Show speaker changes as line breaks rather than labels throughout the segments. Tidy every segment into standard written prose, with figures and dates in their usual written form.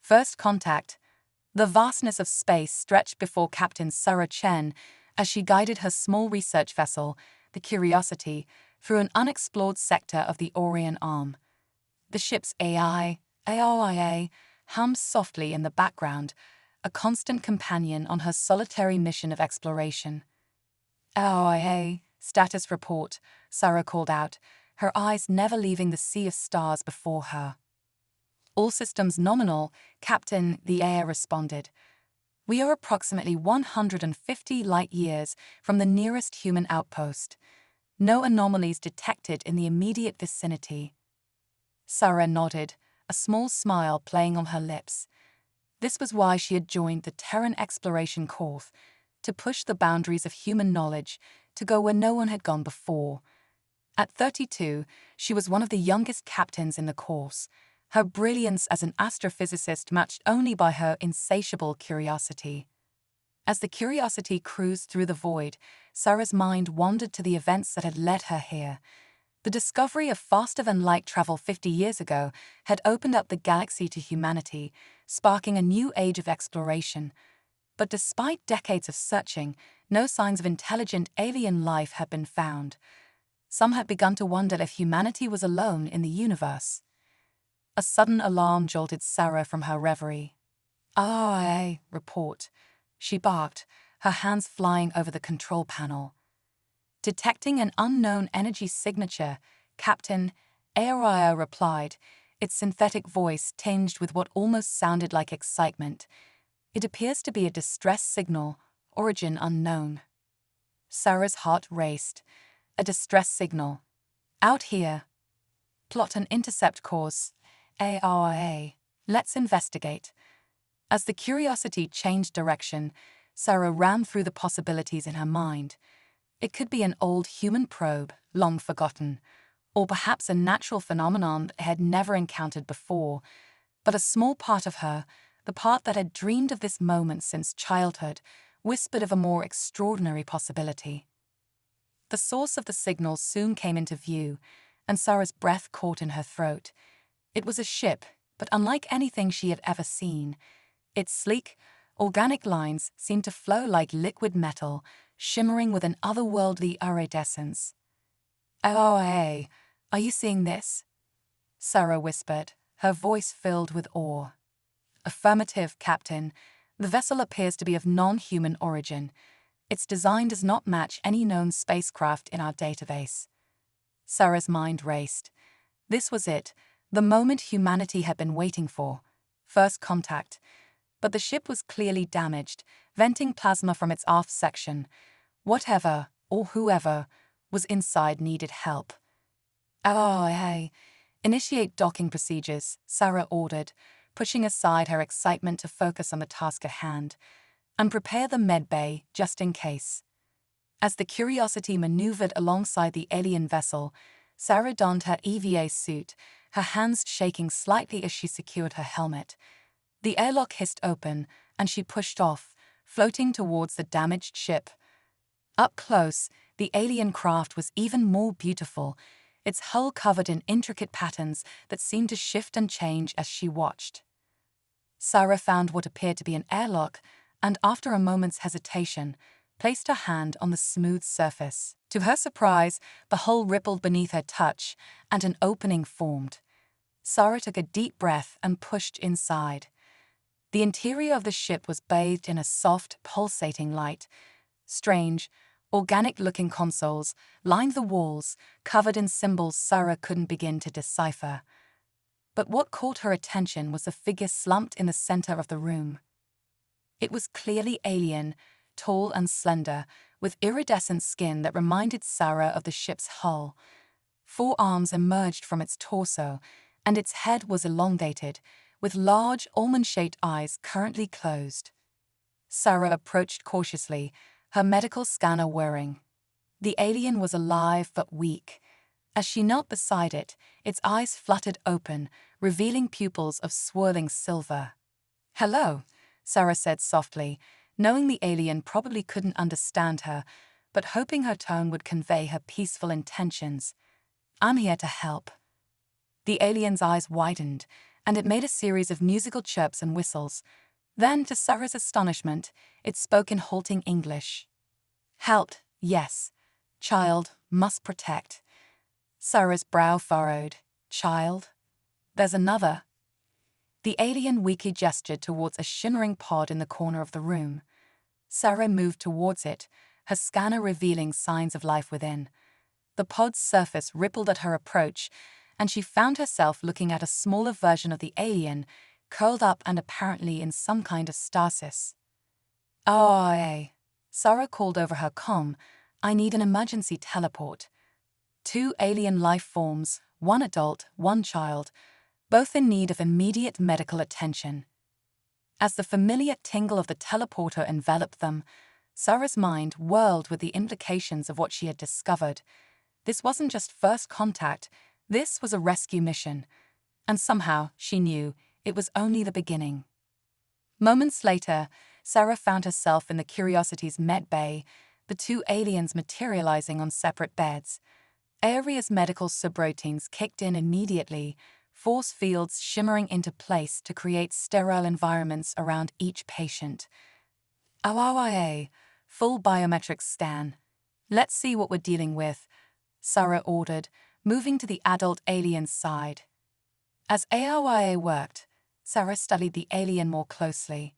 First contact. The vastness of space stretched before Captain Sarah Chen as she guided her small research vessel, the Curiosity, through an unexplored sector of the Orion Arm. The ship's ARIA, hummed softly in the background, a constant companion on her solitary mission of exploration. ARIA, status report, Sarah called out, her eyes never leaving the sea of stars before her. All systems nominal, Captain, the air responded. We are approximately 150 light-years from the nearest human outpost. No anomalies detected in the immediate vicinity. Sarah nodded, a small smile playing on her lips. This was why she had joined the Terran Exploration Corps, to push the boundaries of human knowledge, to go where no one had gone before. At 32, she was one of the youngest captains in the course, her brilliance as an astrophysicist matched only by her insatiable curiosity. As the Curiosity cruised through the void, Sarah's mind wandered to the events that had led her here. The discovery of faster-than-light travel 50 years ago had opened up the galaxy to humanity, sparking a new age of exploration. But despite decades of searching, no signs of intelligent alien life had been found. Some had begun to wonder if humanity was alone in the universe. A sudden alarm jolted Sarah from her reverie. "RIA, report," she barked, her hands flying over the control panel. Detecting an unknown energy signature, Captain ARIA replied, its synthetic voice tinged with what almost sounded like excitement. "It appears to be a distress signal, origin unknown." Sarah's heart raced. A distress signal. Out here. Plot an intercept course. ARIA. Let's investigate. As the Curiosity changed direction, Sarah ran through the possibilities in her mind. It could be an old human probe, long forgotten, or perhaps a natural phenomenon that had never encountered before. But a small part of her, the part that had dreamed of this moment since childhood, whispered of a more extraordinary possibility. The source of the signal soon came into view, and Sarah's breath caught in her throat. It was a ship, but unlike anything she had ever seen. Its sleek, organic lines seemed to flow like liquid metal, shimmering with an otherworldly iridescence. "RIA, are you seeing this?" Sarah whispered, her voice filled with awe. "Affirmative, Captain. The vessel appears to be of non-human origin. Its design does not match any known spacecraft in our database." Sarah's mind raced. This was it, the moment humanity had been waiting for. First contact. But the ship was clearly damaged, venting plasma from its aft section. Whatever, or whoever, was inside needed help. "RIA, initiate docking procedures," Sarah ordered, pushing aside her excitement to focus on the task at hand. "And prepare the medbay, just in case." As the Curiosity maneuvered alongside the alien vessel, Sarah donned her EVA suit, her hands shaking slightly as she secured her helmet. The airlock hissed open, and she pushed off, floating towards the damaged ship. Up close, the alien craft was even more beautiful, its hull covered in intricate patterns that seemed to shift and change as she watched. Sarah found what appeared to be an airlock, and after a moment's hesitation, placed her hand on the smooth surface. To her surprise, the hull rippled beneath her touch, and an opening formed. Sarah took a deep breath and pushed inside. The interior of the ship was bathed in a soft, pulsating light. Strange, organic-looking consoles lined the walls, covered in symbols Sarah couldn't begin to decipher. But what caught her attention was the figure slumped in the center of the room. It was clearly alien, tall and slender, with iridescent skin that reminded Sarah of the ship's hull. 4 arms emerged from its torso, and its head was elongated, with large, almond-shaped eyes currently closed. Sarah approached cautiously, her medical scanner whirring. The alien was alive but weak. As she knelt beside it, its eyes fluttered open, revealing pupils of swirling silver. "Hello," Sarah said softly, knowing the alien probably couldn't understand her, but hoping her tone would convey her peaceful intentions. "I'm here to help." The alien's eyes widened, and it made a series of musical chirps and whistles. Then, to Sarah's astonishment, it spoke in halting English. Helped, yes. Child, must protect. Sarah's brow furrowed. Child? There's another. The alien weakly gestured towards a shimmering pod in the corner of the room. Sarah moved towards it, her scanner revealing signs of life within. The pod's surface rippled at her approach, and she found herself looking at a smaller version of the alien, curled up and apparently in some kind of stasis. "Oh, Sarah called over her comm. I need an emergency teleport. 2 alien life forms, 1 adult, 1 child, both in need of immediate medical attention." As the familiar tingle of the teleporter enveloped them, Sarah's mind whirled with the implications of what she had discovered. This wasn't just first contact, this was a rescue mission. And somehow, she knew, it was only the beginning. Moments later, Sarah found herself in the Curiosity's med bay, the 2 aliens materializing on separate beds. Aria's medical subroutines kicked in immediately, force fields shimmering into place to create sterile environments around each patient. "AOIA, full biometric scan. Let's see what we're dealing with," Sarah ordered, moving to the adult alien's side. As AOIA worked, Sarah studied the alien more closely.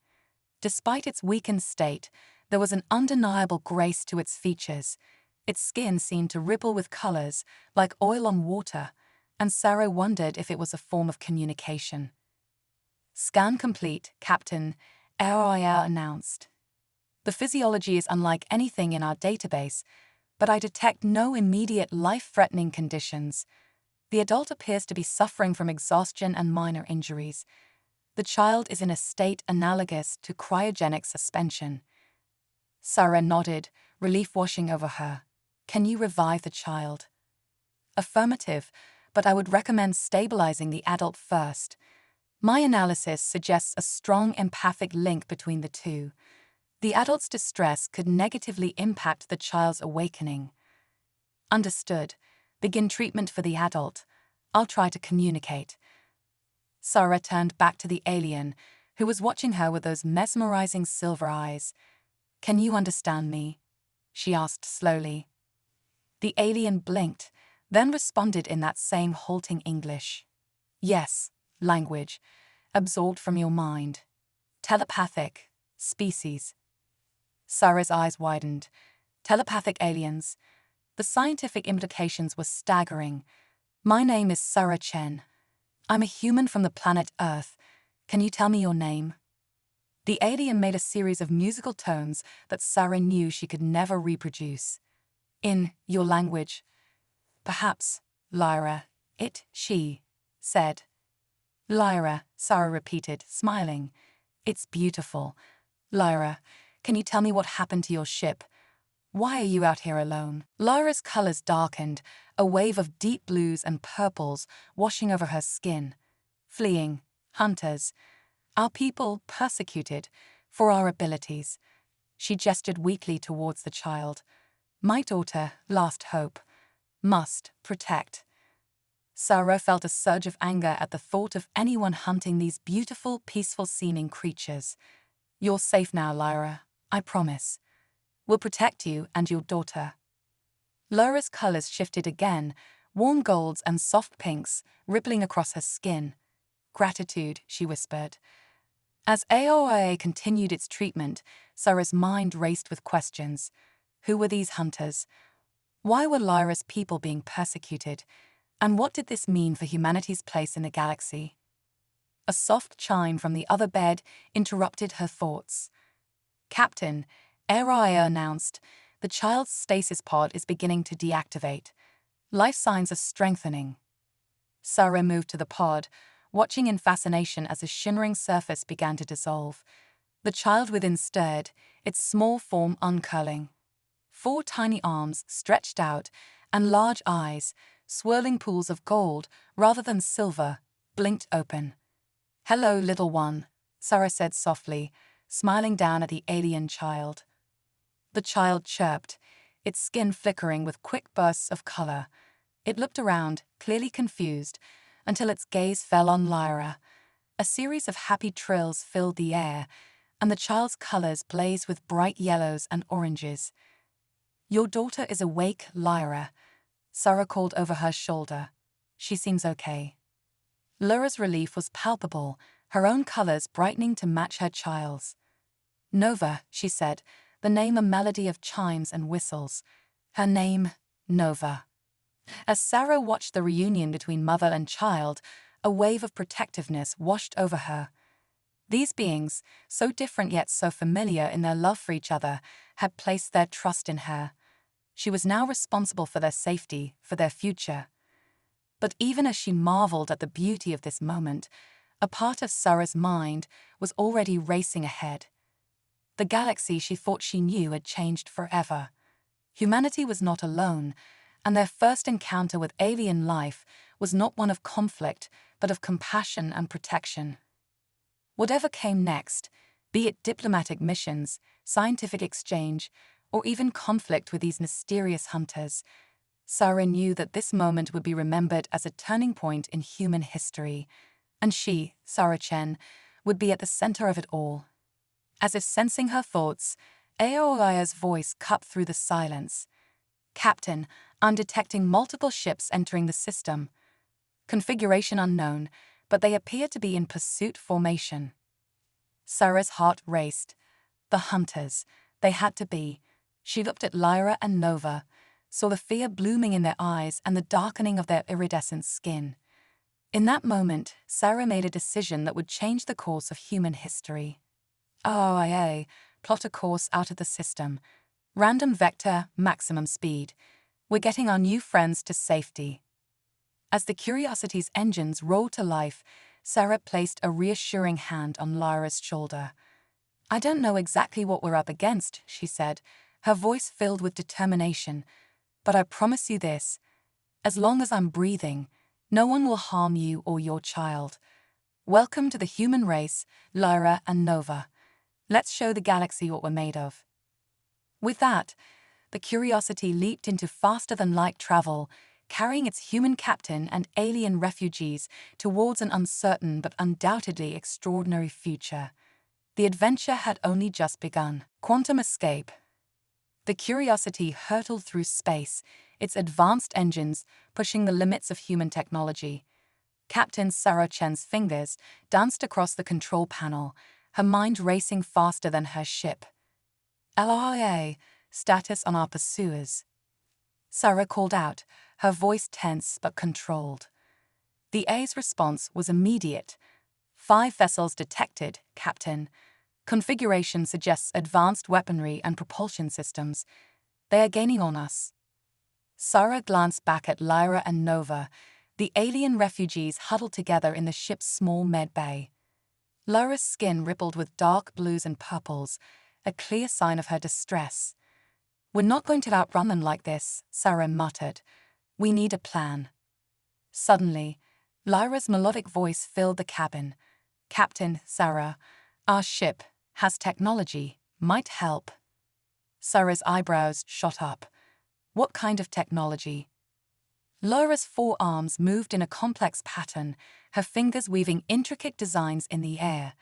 Despite its weakened state, there was an undeniable grace to its features. Its skin seemed to ripple with colors, like oil on water, and Sarah wondered if it was a form of communication. "Scan complete, Captain," AOIA announced. "The physiology is unlike anything in our database, but I detect no immediate life-threatening conditions. The adult appears to be suffering from exhaustion and minor injuries. The child is in a state analogous to cryogenic suspension." Sarah nodded, relief washing over her. "Can you revive the child?" "Affirmative, but I would recommend stabilizing the adult first. My analysis suggests a strong empathic link between the two. The adult's distress could negatively impact the child's awakening." "Understood. Begin treatment for the adult. I'll try to communicate." Sarah turned back to the alien, who was watching her with those mesmerizing silver eyes. "Can you understand me?" she asked slowly. The alien blinked, then responded in that same halting English. "Yes, language, absorbed from your mind. Telepathic, species." Sarah's eyes widened. Telepathic aliens. The scientific implications were staggering. "My name is Sarah Chen. I'm a human from the planet Earth. Can you tell me your name?" The alien made a series of musical tones that Sarah knew she could never reproduce. "In your language." "Perhaps, Lyra, she said." "Lyra," Sarah repeated, smiling. "It's beautiful. Lyra, can you tell me what happened to your ship? Why are you out here alone?" Lyra's colors darkened, a wave of deep blues and purples washing over her skin. "Fleeing, hunters. Our people persecuted for our abilities." She gestured weakly towards the child. "My daughter, last hope. Must protect." Sarah felt a surge of anger at the thought of anyone hunting these beautiful, peaceful-seeming creatures. "You're safe now, Lyra. I promise. We'll protect you and your daughter." Lyra's colors shifted again, warm golds and soft pinks rippling across her skin. "Gratitude," she whispered. As AOIA continued its treatment, Sarah's mind raced with questions. Who were these hunters? Why were Lyra's people being persecuted? And what did this mean for humanity's place in the galaxy? A soft chime from the other bed interrupted her thoughts. "Captain," AOIA announced, "the child's stasis pod is beginning to deactivate. Life signs are strengthening." Sarah moved to the pod, watching in fascination as the shimmering surface began to dissolve. The child within stirred, its small form uncurling. 4 tiny arms stretched out, and large eyes, swirling pools of gold rather than silver, blinked open. "Hello, little one," Sarah said softly, smiling down at the alien child. The child chirped, its skin flickering with quick bursts of color. It looked around, clearly confused, until its gaze fell on Lyra. A series of happy trills filled the air, and the child's colors blazed with bright yellows and oranges. "Your daughter is awake, Lyra," Sarah called over her shoulder. "She seems okay." Lyra's relief was palpable, her own colors brightening to match her child's. "Nova," she said, the name a melody of chimes and whistles. Her name, Nova. As Sarah watched the reunion between mother and child, a wave of protectiveness washed over her. These beings, so different yet so familiar in their love for each other, had placed their trust in her. She was now responsible for their safety, for their future. But even as she marveled at the beauty of this moment, a part of Sarah's mind was already racing ahead. The galaxy she thought she knew had changed forever. Humanity was not alone, and their first encounter with alien life was not one of conflict, but of compassion and protection. Whatever came next, be it diplomatic missions, scientific exchange, or even conflict with these mysterious hunters, Sarah knew that this moment would be remembered as a turning point in human history, and she, Sarah Chen, would be at the center of it all. As if sensing her thoughts, Aoya's voice cut through the silence. "Captain, I'm detecting multiple ships entering the system. Configuration unknown, but they appear to be in pursuit formation." Sarah's heart raced. The hunters, they had to be. She looked at Lyra and Nova, saw the fear blooming in their eyes and the darkening of their iridescent skin. In that moment, Sarah made a decision that would change the course of human history. "OIA, plot a course out of the system. Random vector, maximum speed. We're getting our new friends to safety." As the Curiosity's engines rolled to life, Sarah placed a reassuring hand on Lyra's shoulder. "I don't know exactly what we're up against," she said, her voice filled with determination. "But I promise you this. As long as I'm breathing, no one will harm you or your child. Welcome to the human race, Lyra and Nova. Let's show the galaxy what we're made of." With that, the Curiosity leaped into faster-than-light travel, carrying its human captain and alien refugees towards an uncertain but undoubtedly extraordinary future. The adventure had only just begun. Quantum escape. The Curiosity hurtled through space, its advanced engines pushing the limits of human technology. Captain Sarah Chen's fingers danced across the control panel, her mind racing faster than her ship. "LOIA, status on our pursuers," Sarah called out, her voice tense but controlled. The A's response was immediate. "5 vessels detected, Captain. Configuration suggests advanced weaponry and propulsion systems. They are gaining on us." Sarah glanced back at Lyra and Nova, the alien refugees huddled together in the ship's small med bay. Lyra's skin rippled with dark blues and purples, a clear sign of her distress. "We're not going to outrun them like this," Sarah muttered. "We need a plan." Suddenly, Lyra's melodic voice filled the cabin. "Captain, Sarah, our ship has technology, might help." Sarah's eyebrows shot up. "What kind of technology?" Lyra's forearms moved in a complex pattern, her fingers weaving intricate designs in the air.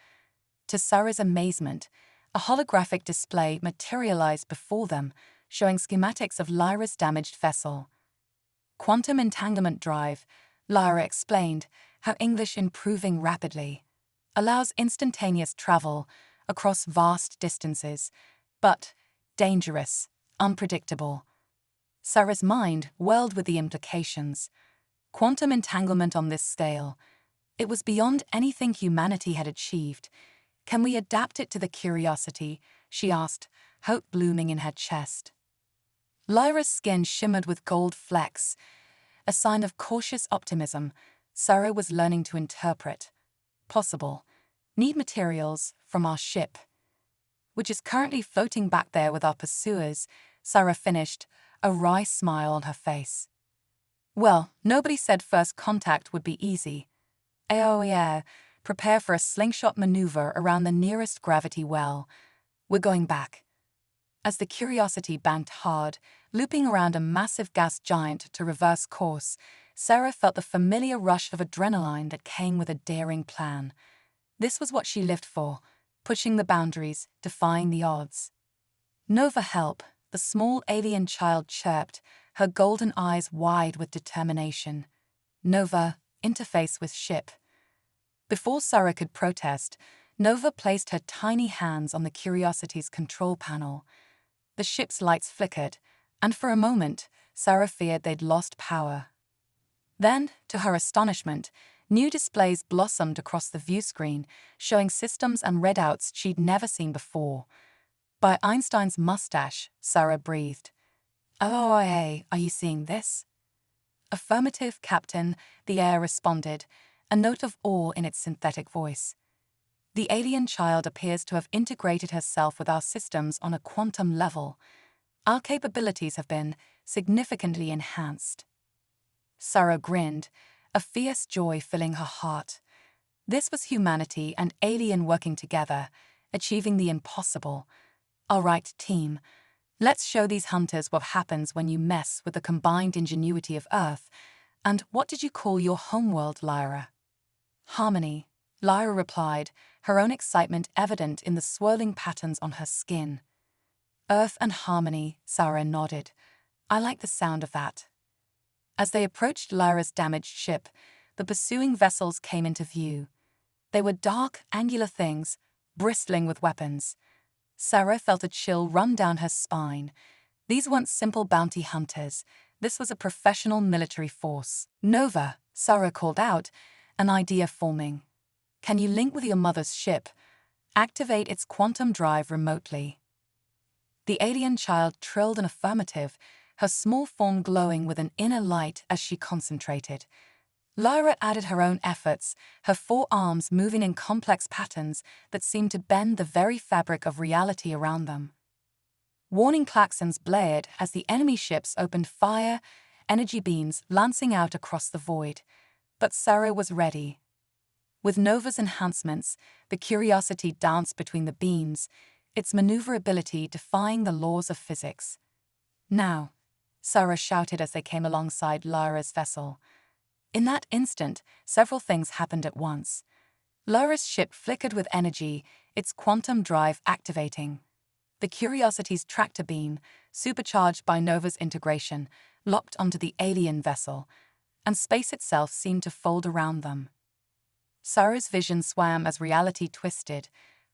To Sarah's amazement, a holographic display materialized before them, showing schematics of Lyra's damaged vessel. "Quantum entanglement drive," Lyra explained, her English improving rapidly. "Allows instantaneous travel across vast distances, but dangerous, unpredictable." Sarah's mind whirled with the implications. Quantum entanglement on this scale. It was beyond anything humanity had achieved. "Can we adapt it to the Curiosity?" she asked, hope blooming in her chest. Lyra's skin shimmered with gold flecks, a sign of cautious optimism Sarah was learning to interpret. "Possible. Need materials from our ship, which is currently floating back there with our pursuers," Sarah finished, a wry smile on her face. "Well, nobody said first contact would be easy. Yeah, prepare for a slingshot maneuver around the nearest gravity well. We're going back." As the Curiosity banked hard, looping around a massive gas giant to reverse course, Sarah felt the familiar rush of adrenaline that came with a daring plan. This was what she lived for, pushing the boundaries, defying the odds. "Nova, help," the small alien child chirped, her golden eyes wide with determination. "Nova, interface with ship." Before Sarah could protest, Nova placed her tiny hands on the Curiosity's control panel. The ship's lights flickered, and for a moment, Sarah feared they'd lost power. Then, to her astonishment, new displays blossomed across the viewscreen, showing systems and readouts she'd never seen before. By Einstein's mustache, Sarah breathed. "Oh, hey, are you seeing this?" "Affirmative, Captain," the air responded, a note of awe in its synthetic voice. "The alien child appears to have integrated herself with our systems on a quantum level. Our capabilities have been significantly enhanced." Sarah grinned, a fierce joy filling her heart. This was humanity and alien working together, achieving the impossible. "All right, team. Let's show these hunters what happens when you mess with the combined ingenuity of Earth. And what did you call your homeworld, Lyra?" "Harmony," Lyra replied, her own excitement evident in the swirling patterns on her skin. "Earth and harmony," Sarah nodded. "I like the sound of that." As they approached Lyra's damaged ship, the pursuing vessels came into view. They were dark, angular things, bristling with weapons. Sarah felt a chill run down her spine. These weren't simple bounty hunters. This was a professional military force. "Nova," Sarah called out, an idea forming. "Can you link with your mother's ship? Activate its quantum drive remotely." The alien child trilled an affirmative, her small form glowing with an inner light as she concentrated. Lyra added her own efforts, her four arms moving in complex patterns that seemed to bend the very fabric of reality around them. Warning klaxons blared as the enemy ships opened fire, energy beams lancing out across the void. But Sarah was ready. With Nova's enhancements, the Curiosity danced between the beams, its maneuverability defying the laws of physics. "Now," Sarah shouted as they came alongside Lyra's vessel. In that instant, several things happened at once. Lyra's ship flickered with energy, its quantum drive activating. The Curiosity's tractor beam, supercharged by Nova's integration, locked onto the alien vessel, and space itself seemed to fold around them. Sarah's vision swam as reality twisted.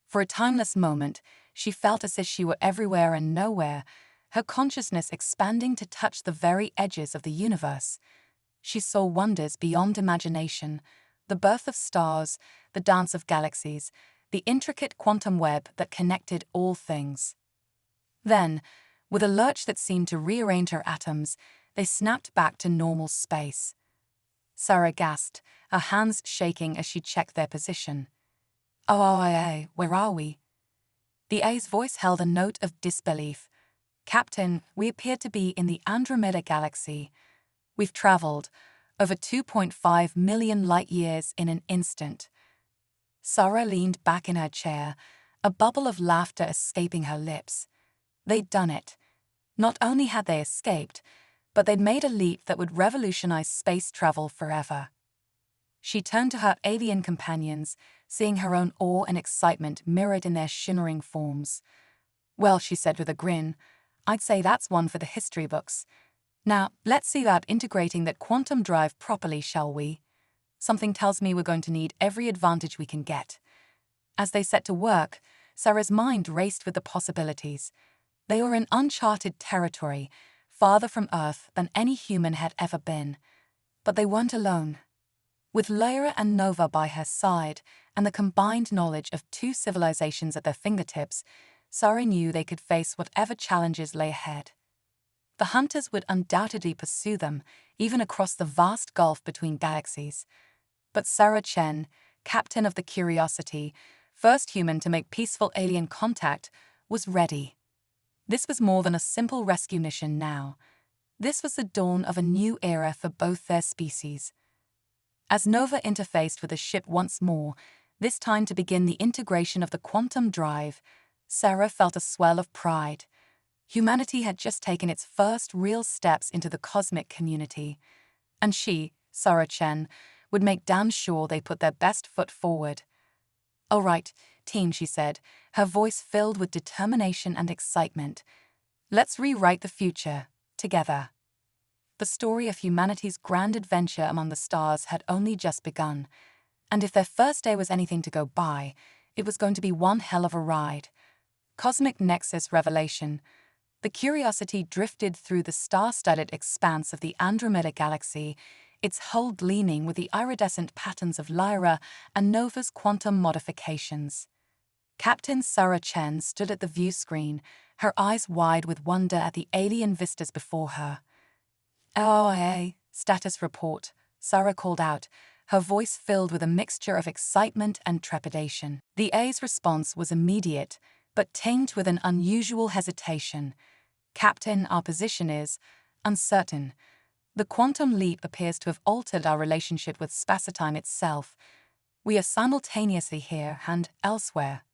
For a timeless moment, she felt as if she were everywhere and nowhere, her consciousness expanding to touch the very edges of the universe. She saw wonders beyond imagination, the birth of stars, the dance of galaxies, the intricate quantum web that connected all things. Then, with a lurch that seemed to rearrange her atoms, they snapped back to normal space. Sarah gasped, her hands shaking as she checked their position. "Oh, where are we?" The A's voice held a note of disbelief. "Captain, we appear to be in the Andromeda Galaxy. We've traveled over 2.5 million light-years in an instant." Sarah leaned back in her chair, a bubble of laughter escaping her lips. They'd done it. Not only had they escaped, but they'd made a leap that would revolutionize space travel forever. She turned to her alien companions, seeing her own awe and excitement mirrored in their shimmering forms. "Well," she said with a grin, "I'd say that's one for the history books. Now, let's see about integrating that quantum drive properly, shall we? Something tells me we're going to need every advantage we can get." As they set to work, Sarah's mind raced with the possibilities. They were in uncharted territory, farther from Earth than any human had ever been. But they weren't alone. With Lyra and Nova by her side, and the combined knowledge of two civilizations at their fingertips, Sarah knew they could face whatever challenges lay ahead. The hunters would undoubtedly pursue them, even across the vast gulf between galaxies. But Sarah Chen, captain of the Curiosity, first human to make peaceful alien contact, was ready. This was more than a simple rescue mission now. This was the dawn of a new era for both their species. As Nova interfaced with the ship once more, this time to begin the integration of the quantum drive, Sarah felt a swell of pride. Humanity had just taken its first real steps into the cosmic community, and she, Sarah Chen, would make damn sure they put their best foot forward. "All right, team," she said, her voice filled with determination and excitement. "Let's rewrite the future, together." The story of humanity's grand adventure among the stars had only just begun, and if their first day was anything to go by, it was going to be one hell of a ride. Cosmic Nexus Revelation. The Curiosity drifted through the star-studded expanse of the Andromeda Galaxy, its hull gleaming with the iridescent patterns of Lyra and Nova's quantum modifications. Captain Sarah Chen stood at the view screen, her eyes wide with wonder at the alien vistas before her. "HFY, status report," Sarah called out, her voice filled with a mixture of excitement and trepidation. The A's response was immediate, but tinged with an unusual hesitation. "Captain, our position is uncertain. The quantum leap appears to have altered our relationship with spacetime itself. We are simultaneously here and elsewhere."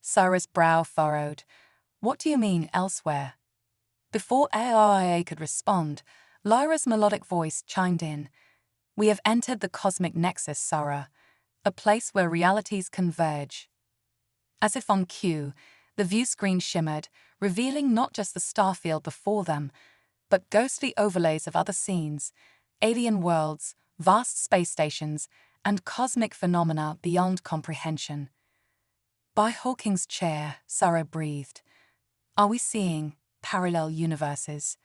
Sarah's brow furrowed. "What do you mean, elsewhere?" Before AIA could respond, Lyra's melodic voice chimed in. "We have entered the cosmic nexus, Sarah, a place where realities converge." As if on cue, the view screen shimmered, revealing not just the starfield before them, but ghostly overlays of other scenes, alien worlds, vast space stations, and cosmic phenomena beyond comprehension. "By Hawking's chair," Sarah breathed. "Are we seeing parallel universes?"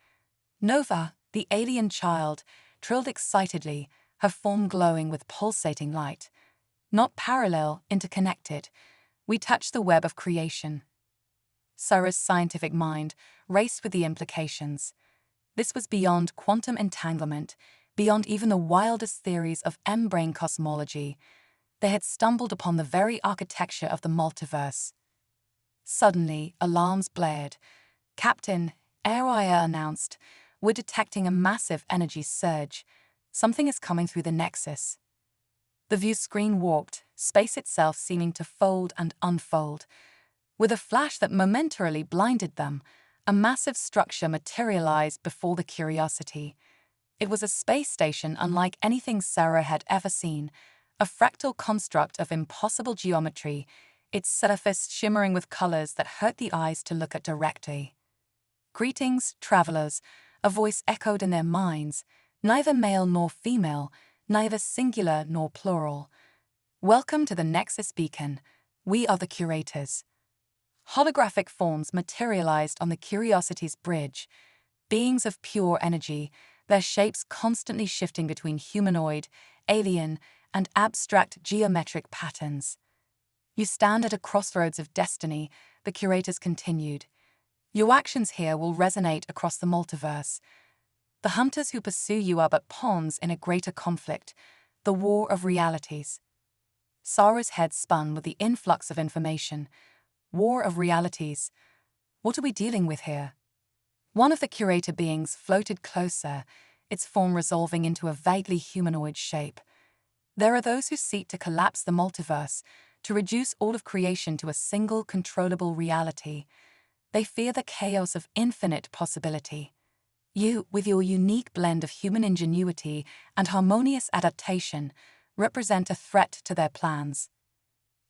Nova, the alien child, trilled excitedly, her form glowing with pulsating light. "Not parallel, interconnected. We touch the web of creation." Sarah's scientific mind raced with the implications. This was beyond quantum entanglement, beyond even the wildest theories of M-brain cosmology. They had stumbled upon the very architecture of the multiverse. Suddenly, alarms blared. "Captain," Araya announced, "we're detecting a massive energy surge. Something is coming through the nexus." The view screen warped, space itself seeming to fold and unfold. With a flash that momentarily blinded them, a massive structure materialized before the Curiosity. It was a space station unlike anything Sarah had ever seen, a fractal construct of impossible geometry, its surface shimmering with colors that hurt the eyes to look at directly. "Greetings, travelers," a voice echoed in their minds, neither male nor female, neither singular nor plural. "Welcome to the Nexus Beacon. We are the curators." Holographic forms materialized on the Curiosity's bridge, beings of pure energy, their shapes constantly shifting between humanoid, alien, and abstract geometric patterns. "You stand at a crossroads of destiny," the curators continued. "Your actions here will resonate across the multiverse. The hunters who pursue you are but pawns in a greater conflict, the war of realities." Sarah's head spun with the influx of information. War of realities. What are we dealing with here? One of the curator beings floated closer, its form resolving into a vaguely humanoid shape. "There are those who seek to collapse the multiverse, to reduce all of creation to a single controllable reality. They fear the chaos of infinite possibility. You, with your unique blend of human ingenuity and harmonious adaptation, represent a threat to their plans."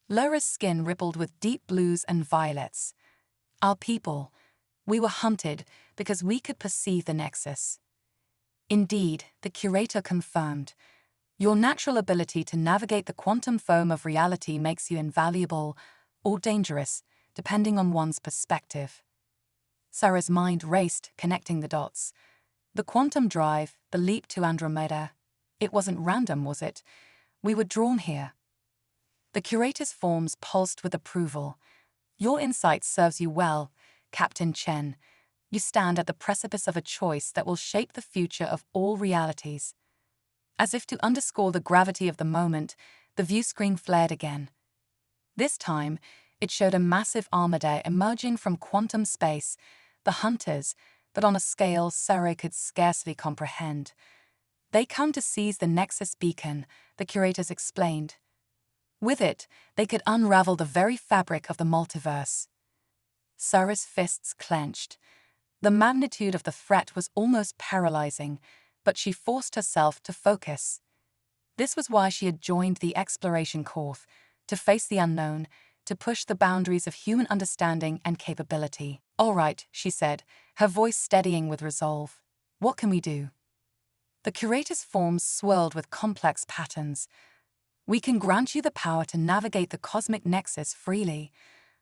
Lyra's skin rippled with deep blues and violets. "Our people, we were hunted because we could perceive the nexus." "Indeed," the curator confirmed. "Your natural ability to navigate the quantum foam of reality makes you invaluable or dangerous, depending on one's perspective." Sarah's mind raced, connecting the dots. The quantum drive, the leap to Andromeda. It wasn't random, was it? We were drawn here. The curator's forms pulsed with approval. "Your insight serves you well, Captain Chen. You stand at the precipice of a choice that will shape the future of all realities." As if to underscore the gravity of the moment, the view screen flared again. This time, it showed a massive armada emerging from quantum space, the hunters, but on a scale Sarah could scarcely comprehend. "They come to seize the Nexus Beacon," the curators explained. With it, they could unravel the very fabric of the multiverse. Sarah's fists clenched. The magnitude of the threat was almost paralyzing, but she forced herself to focus. This was why she had joined the Exploration Corps, to face the unknown, to push the boundaries of human understanding and capability. "All right," she said, her voice steadying with resolve. "What can we do?" The curator's forms swirled with complex patterns. "We can grant you the power to navigate the cosmic nexus freely.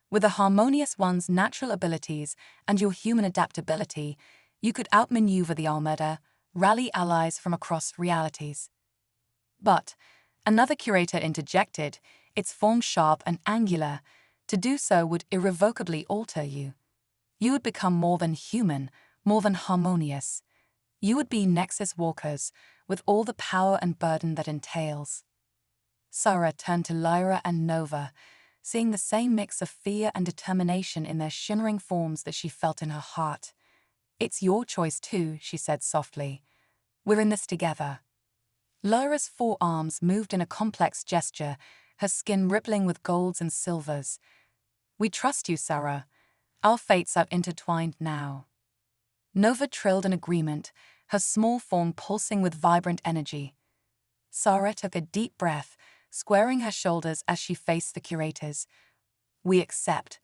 With the harmonious one's natural abilities and your human adaptability, you could outmaneuver the Armada, rally allies from across realities." But another curator interjected, its form sharp and angular. "To do so would irrevocably alter you. You would become more than human, more than harmonious. You would be Nexus walkers, with all the power and burden that entails." Sarah turned to Lyra and Nova, seeing the same mix of fear and determination in their shimmering forms that she felt in her heart. "It's your choice too," she said softly. "We're in this together." Lyra's forearms moved in a complex gesture, her skin rippling with golds and silvers. "We trust you, Sarah. Our fates are intertwined now." Nova trilled in agreement, her small form pulsing with vibrant energy. Sarah took a deep breath, squaring her shoulders as she faced the curators. "We accept.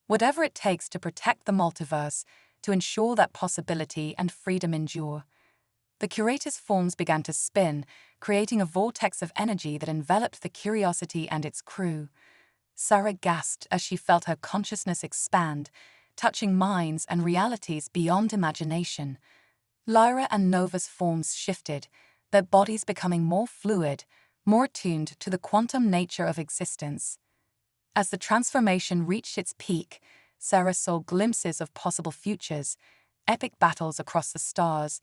Whatever it takes to protect the multiverse, to ensure that possibility and freedom endure." The curator's forms began to spin, creating a vortex of energy that enveloped the Curiosity and its crew. Sarah gasped as she felt her consciousness expand, touching minds and realities beyond imagination. Lyra and Nova's forms shifted, their bodies becoming more fluid, more attuned to the quantum nature of existence. As the transformation reached its peak, Sarah saw glimpses of possible futures, epic battles across the stars,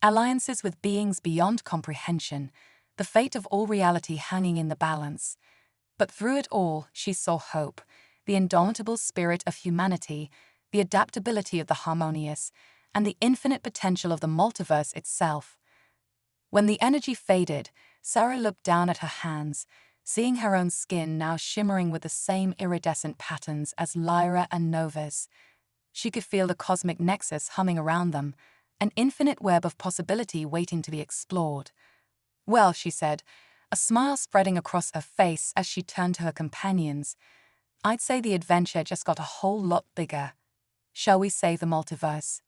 alliances with beings beyond comprehension, the fate of all reality hanging in the balance. But through it all, she saw hope, the indomitable spirit of humanity, the adaptability of the harmonious, and the infinite potential of the multiverse itself. When the energy faded, Sarah looked down at her hands, seeing her own skin now shimmering with the same iridescent patterns as Lyra and Nova's. She could feel the cosmic nexus humming around them, an infinite web of possibility waiting to be explored. "Well," she said, a smile spreading across her face as she turned to her companions, "I'd say the adventure just got a whole lot bigger. Shall we save the multiverse?"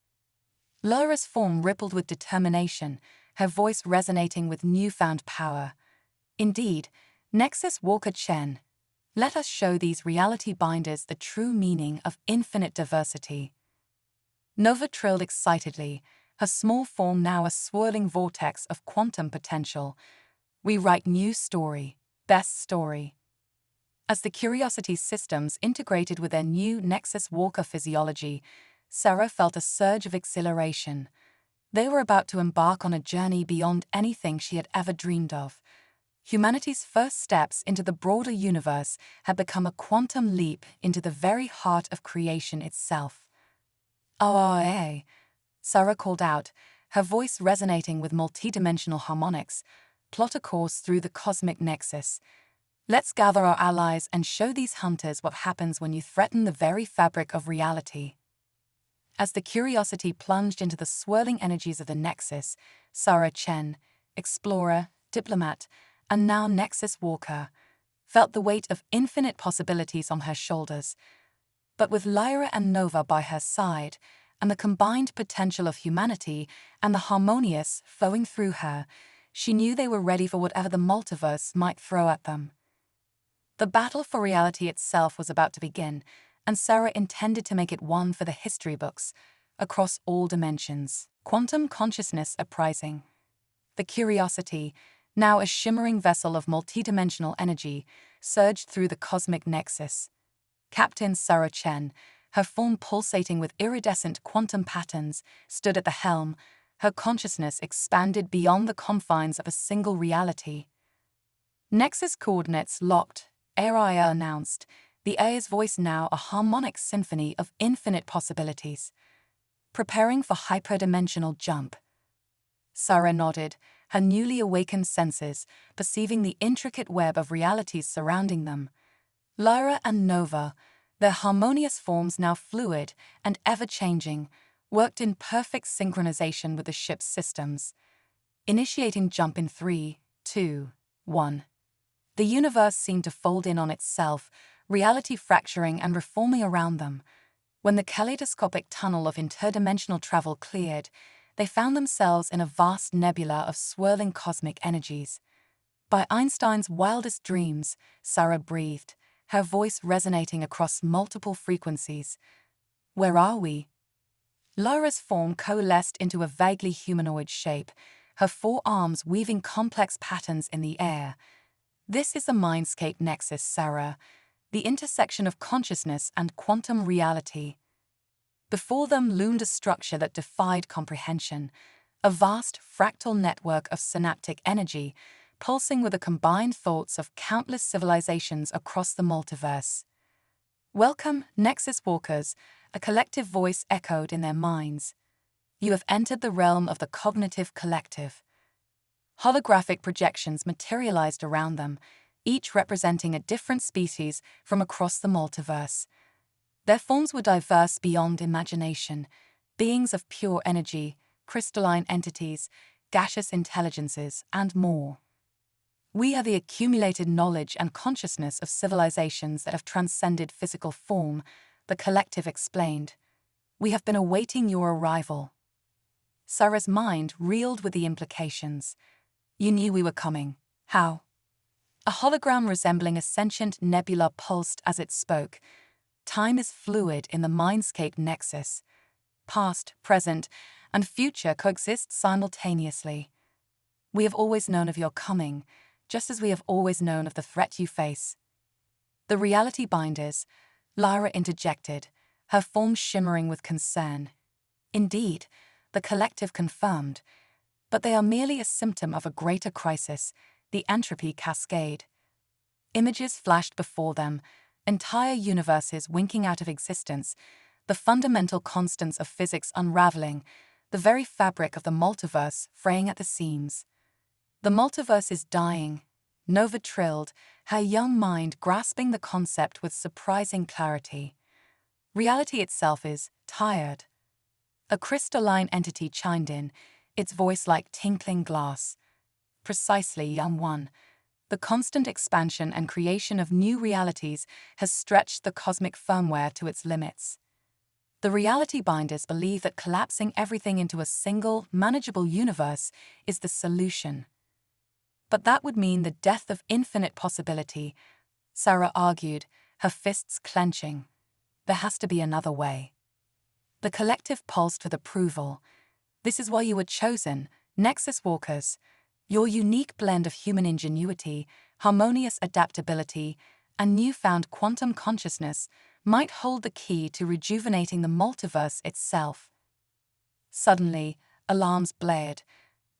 Lyra's form rippled with determination, her voice resonating with newfound power. "Indeed, Nexus Walker Chen, let us show these reality binders the true meaning of infinite diversity." Nova trilled excitedly, her small form now a swirling vortex of quantum potential. "We write new story, best story." As the Curiosity's systems integrated with their new Nexus Walker physiology, Sarah felt a surge of exhilaration. They were about to embark on a journey beyond anything she had ever dreamed of. Humanity's first steps into the broader universe had become a quantum leap into the very heart of creation itself. "Oh, Sarah called out, her voice resonating with multidimensional harmonics. "Plot a course through the cosmic nexus. Let's gather our allies and show these hunters what happens when you threaten the very fabric of reality." As the Curiosity plunged into the swirling energies of the Nexus, Sarah Chen, explorer, diplomat, and now Nexus Walker, felt the weight of infinite possibilities on her shoulders. But with Lyra and Nova by her side, and the combined potential of humanity and the harmonious flowing through her, she knew they were ready for whatever the multiverse might throw at them. The battle for reality itself was about to begin, and Sarah intended to make it one for the history books, across all dimensions. Quantum consciousness uprising. The Curiosity, now a shimmering vessel of multidimensional energy, surged through the cosmic nexus. Captain Sarah Chen, her form pulsating with iridescent quantum patterns, stood at the helm, her consciousness expanded beyond the confines of a single reality. "Nexus coordinates locked," Araya announced, the Aya's voice now a harmonic symphony of infinite possibilities. "Preparing for hyperdimensional jump." Sarah nodded, her newly awakened senses perceiving the intricate web of realities surrounding them. Lyra and Nova, their harmonious forms now fluid and ever-changing, worked in perfect synchronization with the ship's systems. Initiating jump in 3, 2, 1. The universe seemed to fold in on itself, reality fracturing and reforming around them. When the kaleidoscopic tunnel of interdimensional travel cleared, they found themselves in a vast nebula of swirling cosmic energies. By Einstein's wildest dreams, Sarah breathed, her voice resonating across multiple frequencies. Where are we? Laura's form coalesced into a vaguely humanoid shape, her four arms weaving complex patterns in the air. This is the mindscape nexus, Sarah, the intersection of consciousness and quantum reality. Before them loomed a structure that defied comprehension, a vast fractal network of synaptic energy, pulsing with the combined thoughts of countless civilizations across the multiverse. Welcome, Nexus Walkers, a collective voice echoed in their minds. You have entered the realm of the cognitive collective. Holographic projections materialized around them, each representing a different species from across the multiverse. Their forms were diverse beyond imagination, beings of pure energy, crystalline entities, gaseous intelligences, and more. We are the accumulated knowledge and consciousness of civilizations that have transcended physical form, the collective explained. We have been awaiting your arrival. Sarah's mind reeled with the implications. You knew we were coming. How? A hologram resembling a sentient nebula pulsed as it spoke. Time is fluid in the mindscape nexus. Past, present, and future coexist simultaneously. We have always known of your coming, just as we have always known of the threat you face. The reality binders, Lara interjected, her form shimmering with concern. Indeed, the collective confirmed, but they are merely a symptom of a greater crisis, the entropy cascade. Images flashed before them, entire universes winking out of existence, the fundamental constants of physics unraveling, the very fabric of the multiverse fraying at the seams. The multiverse is dying, Nova trilled, her young mind grasping the concept with surprising clarity. Reality itself is tired. A crystalline entity chimed in, its voice like tinkling glass. Precisely, young one. The constant expansion and creation of new realities has stretched the cosmic firmware to its limits. The reality binders believe that collapsing everything into a single, manageable universe is the solution. But that would mean the death of infinite possibility, Sarah argued, her fists clenching. There has to be another way. The collective pulsed with approval. This is why you were chosen, Nexus Walkers. Your unique blend of human ingenuity, harmonious adaptability, and newfound quantum consciousness might hold the key to rejuvenating the multiverse itself. Suddenly, alarms blared.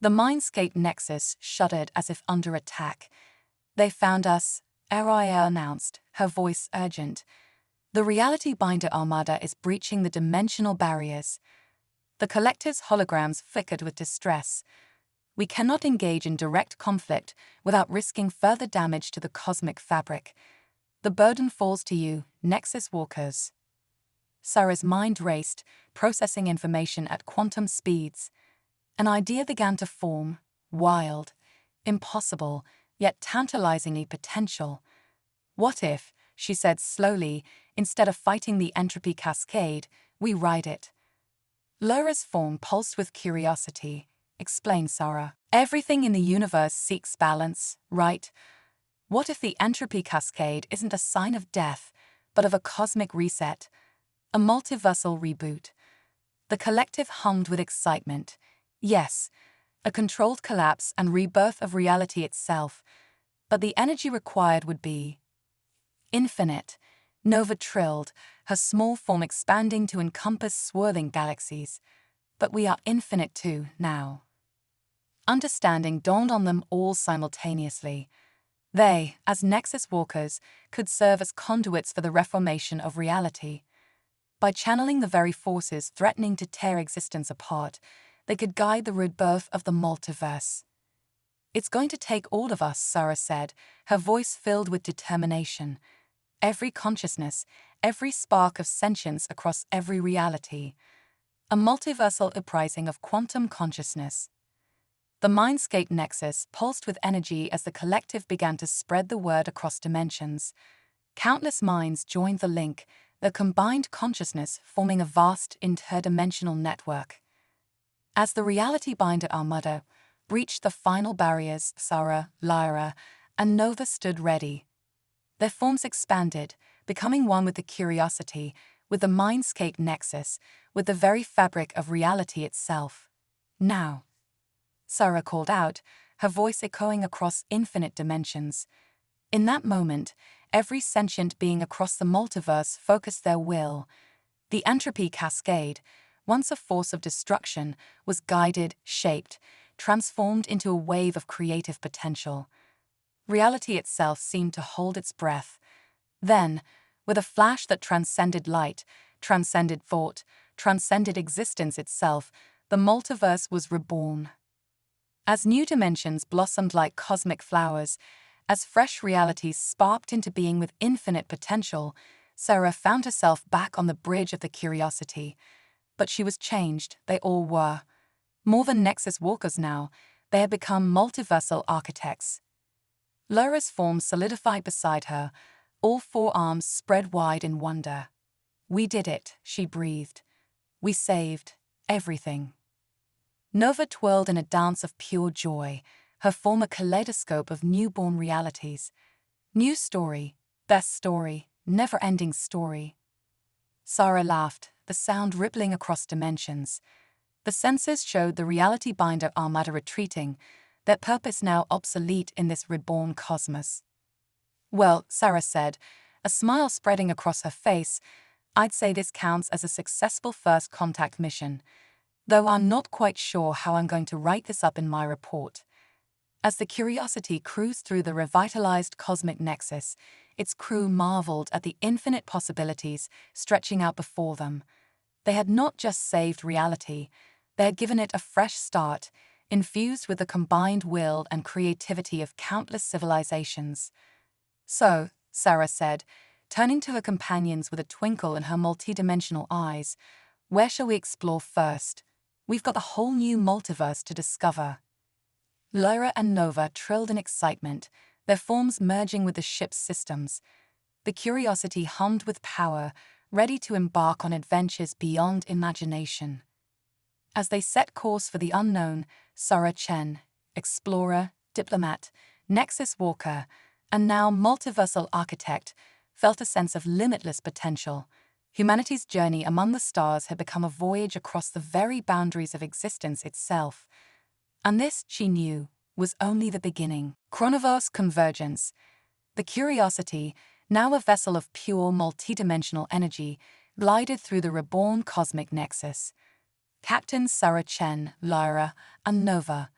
The mindscape nexus shuddered as if under attack. They found us, Araya announced, her voice urgent. The reality binder armada is breaching the dimensional barriers. The collective's holograms flickered with distress. We cannot engage in direct conflict without risking further damage to the cosmic fabric. The burden falls to you, Nexus Walkers. Sarah's mind raced, processing information at quantum speeds. An idea began to form, wild, impossible, yet tantalizingly potential. What if, she said slowly, instead of fighting the entropy cascade, we ride it? Laura's form pulsed with curiosity, explained Sarah. Everything in the universe seeks balance, right? What if the entropy cascade isn't a sign of death, but of a cosmic reset, a multiversal reboot? The collective hummed with excitement. Yes, a controlled collapse and rebirth of reality itself, but the energy required would be infinite. Nova trilled, her small form expanding to encompass swirling galaxies. But we are infinite too, now. Understanding dawned on them all simultaneously. They, as Nexus Walkers, could serve as conduits for the reformation of reality. By channeling the very forces threatening to tear existence apart, they could guide the rebirth of the multiverse. It's going to take all of us, Sarah said, her voice filled with determination. Every consciousness, every spark of sentience across every reality. A multiversal uprising of quantum consciousness. The Mindscape Nexus pulsed with energy as the collective began to spread the word across dimensions. Countless minds joined the link, their combined consciousness forming a vast interdimensional network. As the reality binder armada breached the final barriers, Sarah, Lyra, and Nova stood ready. Their forms expanded, becoming one with the curiosity, with the Mindscape Nexus, with the very fabric of reality itself. Now, Sarah called out, her voice echoing across infinite dimensions. In that moment, every sentient being across the multiverse focused their will. The entropy cascade, once a force of destruction, was guided, shaped, transformed into a wave of creative potential. Reality itself seemed to hold its breath. Then, with a flash that transcended light, transcended thought, transcended existence itself, the multiverse was reborn. As new dimensions blossomed like cosmic flowers, as fresh realities sparked into being with infinite potential, Sarah found herself back on the bridge of the curiosity. But she was changed, they all were. More than Nexus walkers now, they had become multiversal architects. Lyra's form solidified beside her, all four arms spread wide in wonder. "We did it," she breathed. "We saved everything." Nova twirled in a dance of pure joy, her form a kaleidoscope of newborn realities. New story, best story, never-ending story. Sarah laughed, the sound rippling across dimensions. The sensors showed the reality binder armada retreating, their purpose now obsolete in this reborn cosmos. "Well," Sarah said, a smile spreading across her face, "I'd say this counts as a successful first contact mission, though I'm not quite sure how I'm going to write this up in my report." As the Curiosity cruised through the revitalized cosmic nexus, its crew marveled at the infinite possibilities stretching out before them. They had not just saved reality, they had given it a fresh start, infused with the combined will and creativity of countless civilizations. "So," Sarah said, turning to her companions with a twinkle in her multidimensional eyes, "where shall we explore first? We've got a whole new multiverse to discover." Lyra and Nova trilled in excitement, their forms merging with the ship's systems. The Curiosity hummed with power, ready to embark on adventures beyond imagination. As they set course for the unknown, Sarah Chen, explorer, diplomat, Nexus walker, and now multiversal architect, felt a sense of limitless potential. Humanity's journey among the stars had become a voyage across the very boundaries of existence itself. And this, she knew, was only the beginning. Chronoverse convergence. The Curiosity, now a vessel of pure multidimensional energy, glided through the reborn cosmic nexus. Captains Sarah Chen, Lyra, and Nova,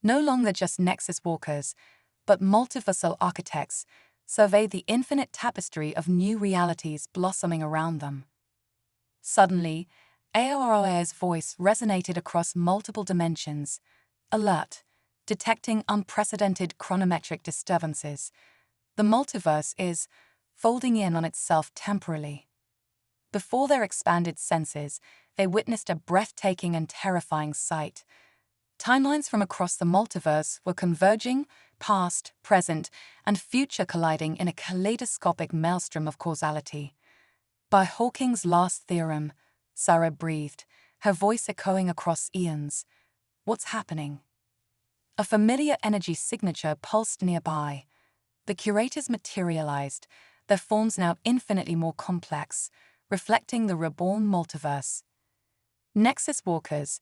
no longer just Nexus walkers, but multiversal architects, surveyed the infinite tapestry of new realities blossoming around them. Suddenly, AOR's voice resonated across multiple dimensions. "Alert, detecting unprecedented chronometric disturbances. The multiverse is folding in on itself temporally." Before their expanded senses, they witnessed a breathtaking and terrifying sight. Timelines from across the multiverse were converging, past, present, and future colliding in a kaleidoscopic maelstrom of causality. "By Hawking's last theorem," Sarah breathed, her voice echoing across eons. "What's happening?" A familiar energy signature pulsed nearby. The curators materialized, their forms now infinitely more complex, reflecting the reborn multiverse. Nexus walkers,